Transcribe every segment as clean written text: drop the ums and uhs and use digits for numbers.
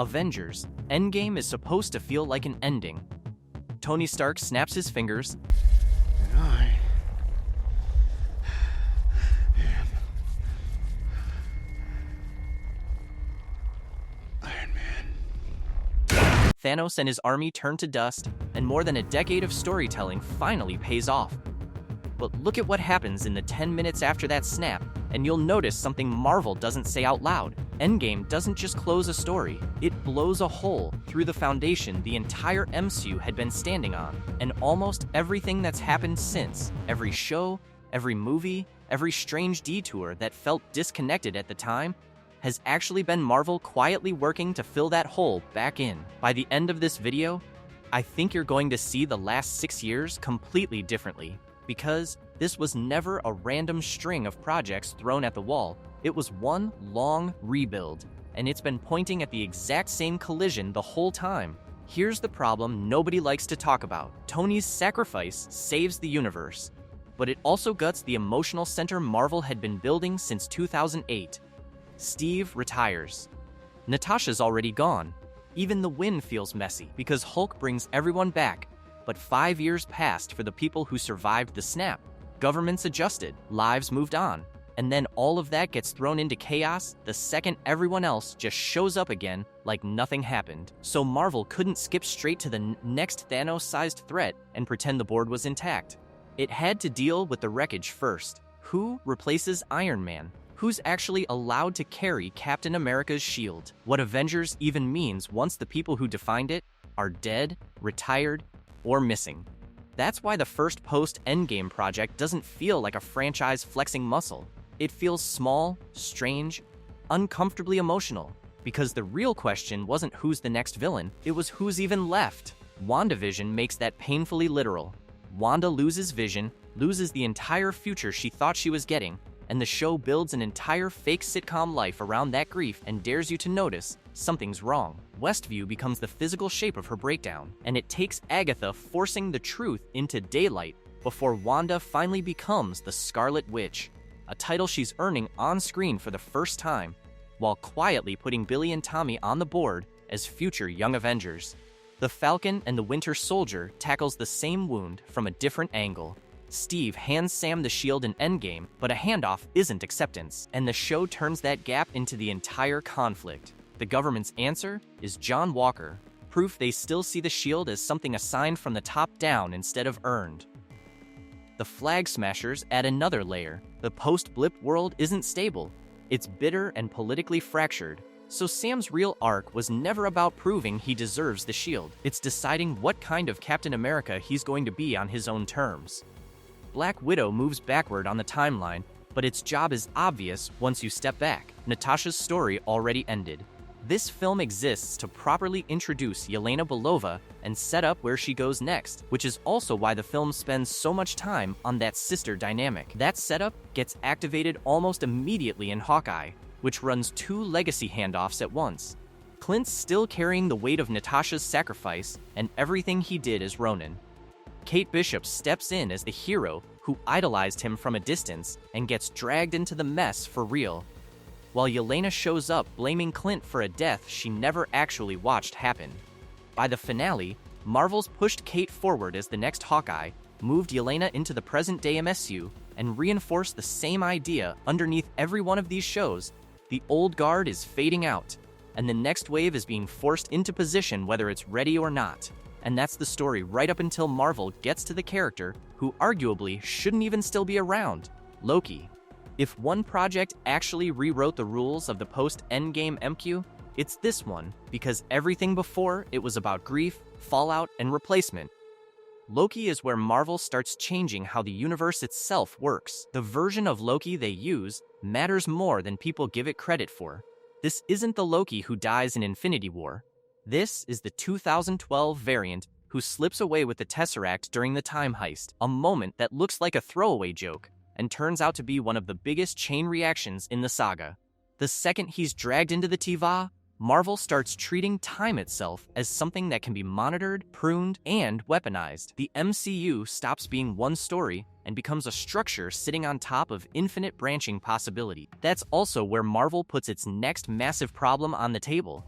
Avengers, Endgame is supposed to feel like an ending. Tony Stark snaps his fingers, And I am Iron Man. Thanos and his army turn to dust, and more than a decade of storytelling finally pays off. But look at what happens in the 10 minutes after that snap, and you'll notice something Marvel doesn't say out loud. Endgame doesn't just close a story, it blows a hole through the foundation the entire MCU had been standing on, and almost everything that's happened since, every show, every movie, every strange detour that felt disconnected at the time, has actually been Marvel quietly working to fill that hole back in. By the end of this video, I think you're going to see the last 6 years completely differently, because this was never a random string of projects thrown at the wall. It was one long rebuild, and it's been pointing at the exact same collision the whole time. Here's the problem nobody likes to talk about. Tony's sacrifice saves the universe, but it also guts the emotional center Marvel had been building since 2008. Steve retires. Natasha's already gone. Even the win feels messy because Hulk brings everyone back, but 5 years passed for the people who survived the snap. Governments adjusted, lives moved on, and then all of that gets thrown into chaos the second everyone else just shows up again like nothing happened. So Marvel couldn't skip straight to the next Thanos-sized threat and pretend the board was intact. It had to deal with the wreckage first. Who replaces Iron Man? Who's actually allowed to carry Captain America's shield? What Avengers even means once the people who defined it are dead, retired, or missing. That's why the first post-Endgame project doesn't feel like a franchise flexing muscle. It feels small, strange, uncomfortably emotional, because the real question wasn't who's the next villain, it was who's even left. WandaVision makes that painfully literal. Wanda loses Vision, loses the entire future she thought she was getting, and the show builds an entire fake sitcom life around that grief and dares you to notice something's wrong. Westview becomes the physical shape of her breakdown, and it takes Agatha forcing the truth into daylight before Wanda finally becomes the Scarlet Witch, a title she's earning on screen for the first time, while quietly putting Billy and Tommy on the board as future Young Avengers. The Falcon and the Winter Soldier tackles the same wound from a different angle. Steve hands Sam the shield in Endgame, but a handoff isn't acceptance, and the show turns that gap into the entire conflict. The government's answer is John Walker, proof they still see the shield as something assigned from the top down instead of earned. The Flag Smashers add another layer. The post-blip world isn't stable. It's bitter and politically fractured. So Sam's real arc was never about proving he deserves the shield. It's deciding what kind of Captain America he's going to be on his own terms. Black Widow moves backward on the timeline, but its job is obvious once you step back. Natasha's story already ended. This film exists to properly introduce Yelena Belova and set up where she goes next, which is also why the film spends so much time on that sister dynamic. That setup gets activated almost immediately in Hawkeye, which runs 2 legacy handoffs at once. Clint's still carrying the weight of Natasha's sacrifice and everything he did as Ronin. Kate Bishop steps in as the hero who idolized him from a distance and gets dragged into the mess for real, while Yelena shows up blaming Clint for a death she never actually watched happen. By the finale, Marvel's pushed Kate forward as the next Hawkeye, moved Yelena into the present-day MSU, and reinforced the same idea underneath every one of these shows. The old guard is fading out, and the next wave is being forced into position whether it's ready or not. And that's the story right up until Marvel gets to the character who arguably shouldn't even still be around, Loki. If one project actually rewrote the rules of the post-Endgame MCU, it's this one, because everything before it was about grief, fallout, and replacement. Loki is where Marvel starts changing how the universe itself works. The version of Loki they use matters more than people give it credit for. This isn't the Loki who dies in Infinity War. This is the 2012 variant who slips away with the Tesseract during the time heist, a moment that looks like a throwaway joke and turns out to be one of the biggest chain reactions in the saga. The second he's dragged into the Tiva, Marvel starts treating time itself as something that can be monitored, pruned, and weaponized. The MCU stops being one story and becomes a structure sitting on top of infinite branching possibility. That's also where Marvel puts its next massive problem on the table.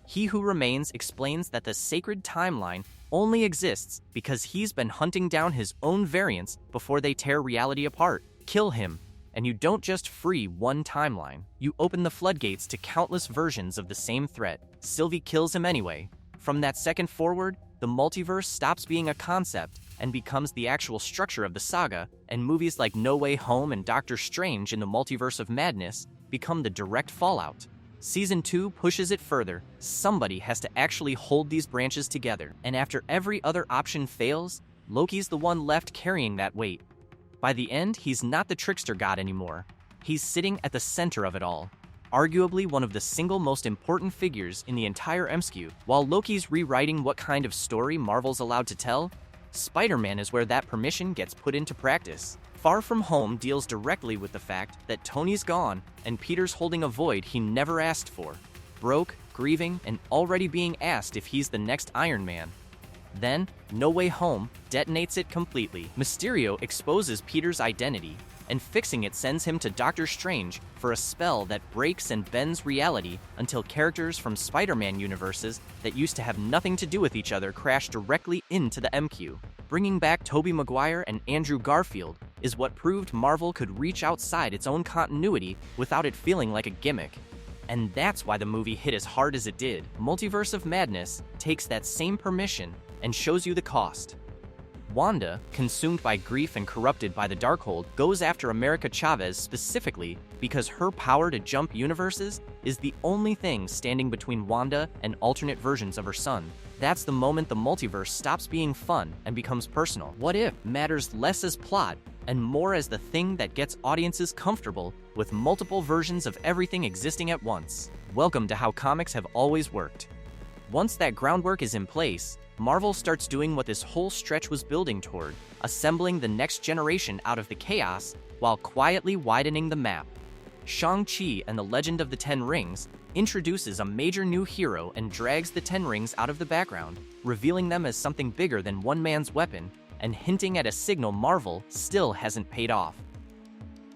He Who Remains explains that the sacred timeline only exists because he's been hunting down his own variants before they tear reality apart. Kill him, and you don't just free one timeline. You open the floodgates to countless versions of the same threat. Sylvie kills him anyway. From that second forward, the multiverse stops being a concept and becomes the actual structure of the saga, and movies like No Way Home and Doctor Strange in the Multiverse of Madness become the direct fallout. Season 2 pushes it further. Somebody has to actually hold these branches together, and after every other option fails, Loki's the one left carrying that weight. By the end, he's not the trickster god anymore. He's sitting at the center of it all, arguably one of the single most important figures in the entire MCU. While Loki's rewriting what kind of story Marvel's allowed to tell, Spider-Man is where that permission gets put into practice. Far From Home deals directly with the fact that Tony's gone and Peter's holding a void he never asked for, broke, grieving, and already being asked if he's the next Iron Man. Then, No Way Home detonates it completely. Mysterio exposes Peter's identity, and fixing it sends him to Doctor Strange for a spell that breaks and bends reality until characters from Spider-Man universes that used to have nothing to do with each other crash directly into the MCU. Bringing back Tobey Maguire and Andrew Garfield is what proved Marvel could reach outside its own continuity without it feeling like a gimmick. And that's why the movie hit as hard as it did. Multiverse of Madness takes that same permission and shows you the cost. Wanda, consumed by grief and corrupted by the Darkhold, goes after America Chavez specifically because her power to jump universes is the only thing standing between Wanda and alternate versions of her son. That's the moment the multiverse stops being fun and becomes personal. What If matters less as plot and more as the thing that gets audiences comfortable with multiple versions of everything existing at once. Welcome to how comics have always worked. Once that groundwork is in place, Marvel starts doing what this whole stretch was building toward, assembling the next generation out of the chaos while quietly widening the map. Shang-Chi and the Legend of the Ten Rings introduces a major new hero and drags the Ten Rings out of the background, revealing them as something bigger than one man's weapon and hinting at a signal Marvel still hasn't paid off.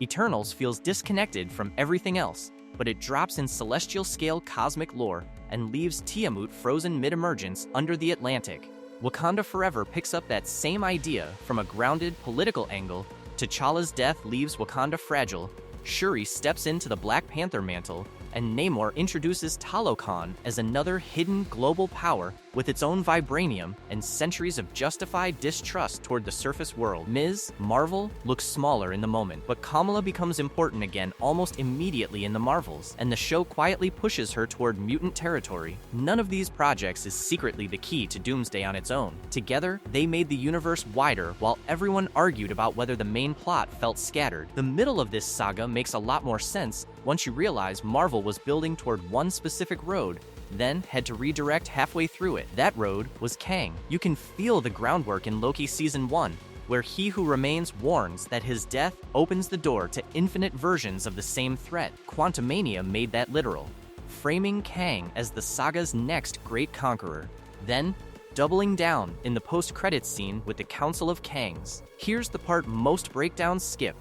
Eternals feels disconnected from everything else, but it drops in celestial scale cosmic lore and leaves Tiamut frozen mid-emergence under the Atlantic. Wakanda Forever picks up that same idea from a grounded political angle. T'Challa's death leaves Wakanda fragile, Shuri steps into the Black Panther mantle, and Namor introduces Talokan as another hidden global power with its own vibranium and centuries of justified distrust toward the surface world. Ms. Marvel looks smaller in the moment, but Kamala becomes important again almost immediately in the Marvels, and the show quietly pushes her toward mutant territory. None of these projects is secretly the key to Doomsday on its own. Together, they made the universe wider while everyone argued about whether the main plot felt scattered. The middle of this saga makes a lot more sense once you realize Marvel was building toward one specific road, then had to redirect halfway through it. That road was Kang. You can feel the groundwork in Loki Season 1, where He Who Remains warns that his death opens the door to infinite versions of the same threat. Quantumania made that literal, framing Kang as the saga's next great conqueror. Then, doubling down in the post-credits scene with the Council of Kangs. Here's the part most breakdowns skip,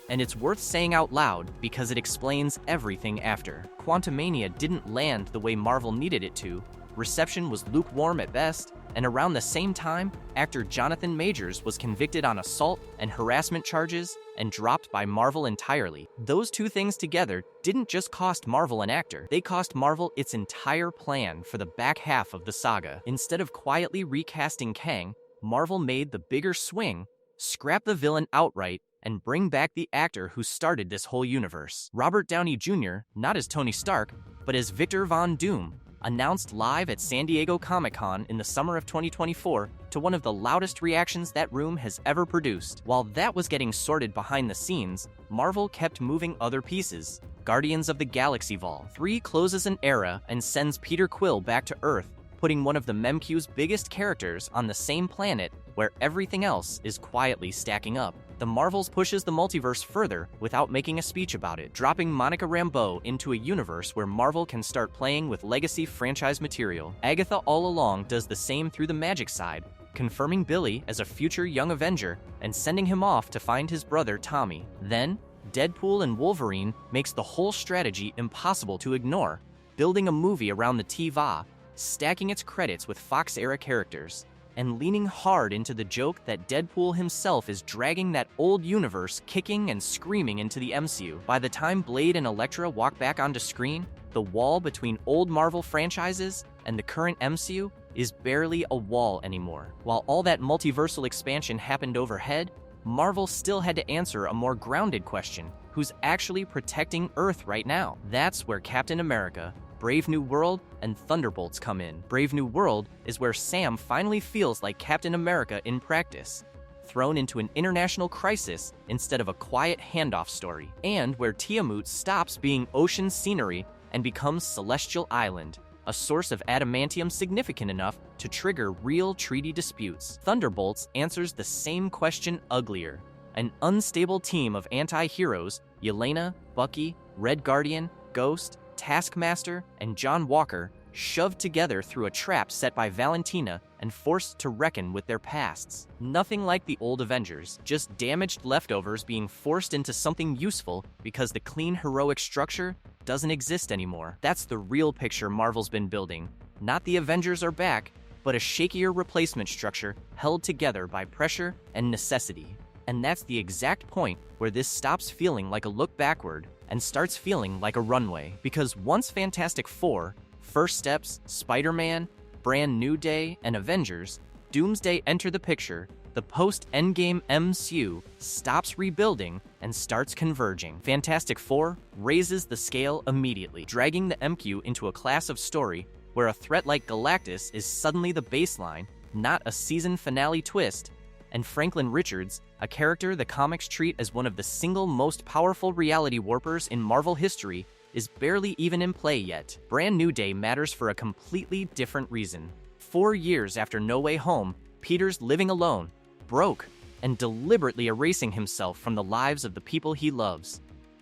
and it's worth saying out loud because it explains everything after. Quantumania didn't land the way Marvel needed it to. Reception was lukewarm at best, and around the same time, actor Jonathan Majors was convicted on assault and harassment charges and dropped by Marvel entirely. Those two things together didn't just cost Marvel an actor, they cost Marvel its entire plan for the back half of the saga. Instead of quietly recasting Kang, Marvel made the bigger swing, scrap the villain outright, and bring back the actor who started this whole universe. Robert Downey Jr., not as Tony Stark, but as Victor Von Doom, announced live at San Diego Comic-Con in the summer of 2024 to one of the loudest reactions that room has ever produced. While that was getting sorted behind the scenes, Marvel kept moving other pieces. Guardians of the Galaxy Vol. 3 closes an era and sends Peter Quill back to Earth, putting one of the MCU's biggest characters on the same planet where everything else is quietly stacking up. The Marvels pushes the multiverse further without making a speech about it, dropping Monica Rambeau into a universe where Marvel can start playing with legacy franchise material. Agatha All Along does the same through the magic side, confirming Billy as a future young Avenger and sending him off to find his brother Tommy. Then, Deadpool and Wolverine makes the whole strategy impossible to ignore, building a movie around the Tiva stacking its credits with Fox-era characters, and leaning hard into the joke that Deadpool himself is dragging that old universe kicking and screaming into the MCU. By the time Blade and Elektra walk back onto screen, the wall between old Marvel franchises and the current MCU is barely a wall anymore. While all that multiversal expansion happened overhead, Marvel still had to answer a more grounded question: who's actually protecting Earth right now? That's where Captain America, Brave New World, and Thunderbolts come in. Brave New World is where Sam finally feels like Captain America in practice, thrown into an international crisis instead of a quiet handoff story, and where Tiamut stops being ocean scenery and becomes Celestial Island, a source of adamantium significant enough to trigger real treaty disputes. Thunderbolts answers the same question uglier: an unstable team of anti-heroes, Yelena, Bucky, Red Guardian, Ghost, Taskmaster, and John Walker, shoved together through a trap set by Valentina and forced to reckon with their pasts. Nothing like the old Avengers, just damaged leftovers being forced into something useful because the clean heroic structure doesn't exist anymore. That's the real picture Marvel's been building. Not the Avengers are back, but a shakier replacement structure held together by pressure and necessity. And that's the exact point where this stops feeling like a look backward and starts feeling like a runway. Because once Fantastic Four, First Steps, Spider-Man, Brand New Day, and Avengers, Doomsday enter the picture, the post-Endgame MCU stops rebuilding and starts converging. Fantastic Four raises the scale immediately, dragging the MCU into a class of story where a threat like Galactus is suddenly the baseline, not a season finale twist, and Franklin Richards, a character the comics treat as one of the single most powerful reality warpers in Marvel history, is barely even in play yet. Brand New Day matters for a completely different reason. 4 years after No Way Home, Peter's living alone, broke, and deliberately erasing himself from the lives of the people he loves,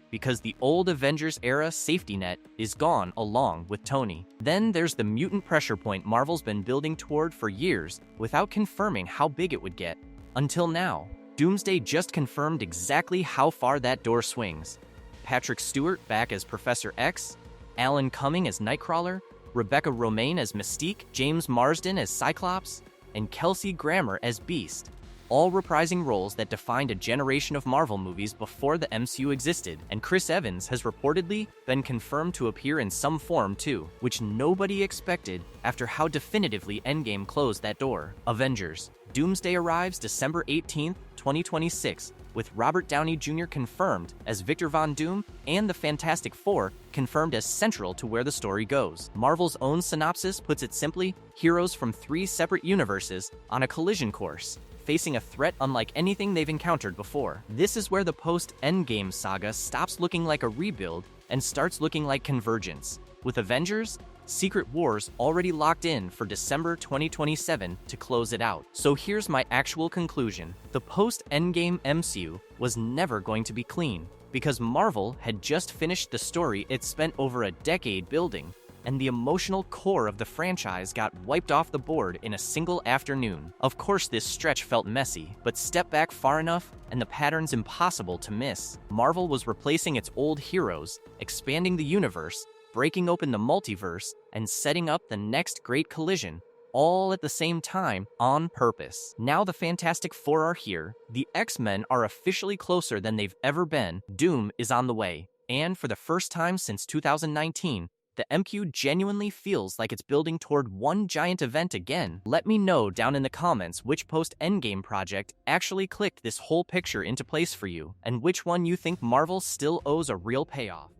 because the old Avengers era safety net is gone along with Tony. Then there's the mutant pressure point Marvel's been building toward for years without confirming how big it would get. Until now, Doomsday just confirmed exactly how far that door swings. Patrick Stewart back as Professor X, Alan Cumming as Nightcrawler, Rebecca Romijn as Mystique, James Marsden as Cyclops, and Kelsey Grammer as Beast, all reprising roles that defined a generation of Marvel movies before the MCU existed. And Chris Evans has reportedly been confirmed to appear in some form too, which nobody expected after how definitively Endgame closed that door. Avengers. Doomsday arrives December 18th, 2026, with Robert Downey Jr. confirmed as Victor Von Doom and the Fantastic Four confirmed as central to where the story goes. Marvel's own synopsis puts it simply: heroes from 3 separate universes on a collision course, facing a threat unlike anything they've encountered before. This is where the post-Endgame saga stops looking like a rebuild and starts looking like Convergence, with Avengers: Secret Wars already locked in for December 2027 to close it out. So here's my actual conclusion. The post-Endgame MCU was never going to be clean, because Marvel had just finished the story it spent over a decade building, and the emotional core of the franchise got wiped off the board in a single afternoon. Of course, this stretch felt messy, but step back far enough and the pattern's impossible to miss. Marvel was replacing its old heroes, expanding the universe, breaking open the multiverse, and setting up the next great collision, all at the same time, on purpose. Now the Fantastic Four are here, the X-Men are officially closer than they've ever been, Doom is on the way, and for the first time since 2019, the MCU genuinely feels like it's building toward one giant event again. Let me know down in the comments which post-Endgame project actually clicked this whole picture into place for you, and which one you think Marvel still owes a real payoff.